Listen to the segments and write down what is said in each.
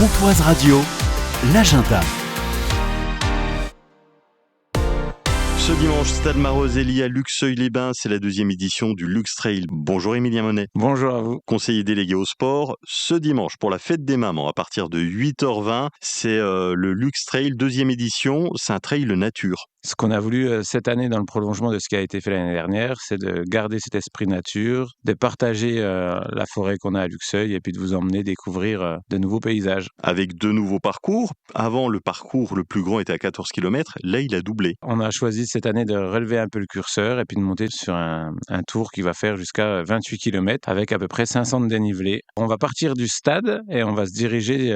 Pontoise Radio, l'agenda. Ce dimanche, Stade Maroselli à Luxeuil-les-Bains, c'est la 2e édition du Lux Trail. Bonjour Émilien Monet. Bonjour à vous. Conseiller délégué au sport, ce dimanche pour la fête des mamans à partir de 8h20, c'est le Lux Trail 2e édition, c'est un trail nature. Ce qu'on a voulu cette année dans le prolongement de ce qui a été fait l'année dernière, c'est de garder cet esprit nature, de partager la forêt qu'on a à Luxeuil et puis de vous emmener découvrir de nouveaux paysages. Avec 2 nouveaux parcours, avant le parcours le plus grand était à 14 km, là il a doublé. On a choisi cette année de relever un peu le curseur et puis de monter sur un tour qui va faire jusqu'à 28 km avec à peu près 500 de dénivelé. On va partir du stade et on va se diriger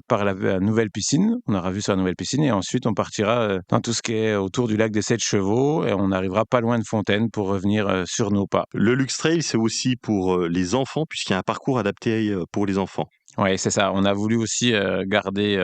par la nouvelle piscine. On aura vu sur la nouvelle piscine et ensuite on partira dans tout ce qui est autour du lac des 7 chevaux et on arrivera pas loin de Fontaine pour revenir sur nos pas. Le Lux Trail, c'est aussi pour les enfants puisqu'il y a un parcours adapté pour les enfants. Oui, c'est ça. On a voulu aussi garder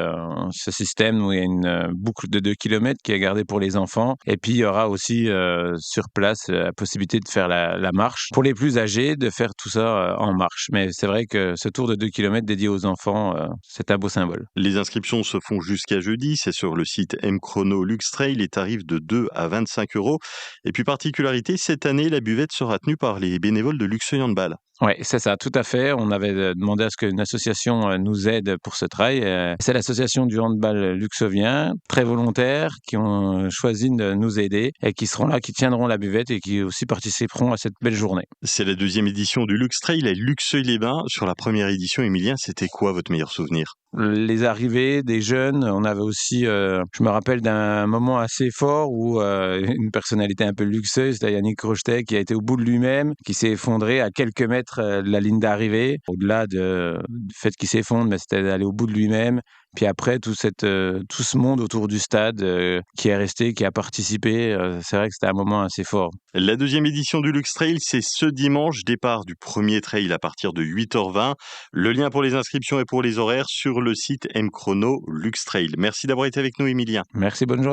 ce système où il y a une boucle de 2 km qui est gardée pour les enfants. Et puis, il y aura aussi sur place la possibilité de faire la marche. Pour les plus âgés, de faire tout ça en marche. Mais c'est vrai que ce tour de 2 km dédié aux enfants, c'est un beau symbole. Les inscriptions se font jusqu'à jeudi, c'est sur le site M-Chrono Lux Trail, les tarifs de 2 à 25 €. Et puis particularité, cette année, la buvette sera tenue par les bénévoles de Luxeuil Handball. Oui, c'est ça, tout à fait. On avait demandé à ce qu'une association nous aide pour ce trail. C'est l'association du handball luxevien, très volontaires, qui ont choisi de nous aider et qui seront là, qui tiendront la buvette et qui aussi participeront à cette belle journée. C'est la 2e édition du Lux Trail à Luxeuil-les-Bains. Sur la première édition, Émilien, c'était quoi votre meilleur souvenir? Les arrivées des jeunes, on avait aussi, je me rappelle d'un moment assez fort où une personnalité un peu luxueuse, c'était Yannick Rochetet, qui a été au bout de lui-même, qui s'est effondré à quelques mètres de la ligne d'arrivée. Au-delà du fait qu'il s'effondre, mais c'était d'aller au bout de lui-même. Puis après, tout ce monde autour du stade qui est resté, qui a participé, c'est vrai que c'était un moment assez fort. La 2e édition du Lux Trail, c'est ce dimanche, départ du premier trail à partir de 8h20. Le lien pour les inscriptions et pour les horaires sur le site M-Chrono Lux Trail. Merci d'avoir été avec nous, Émilien. Merci, bonne journée.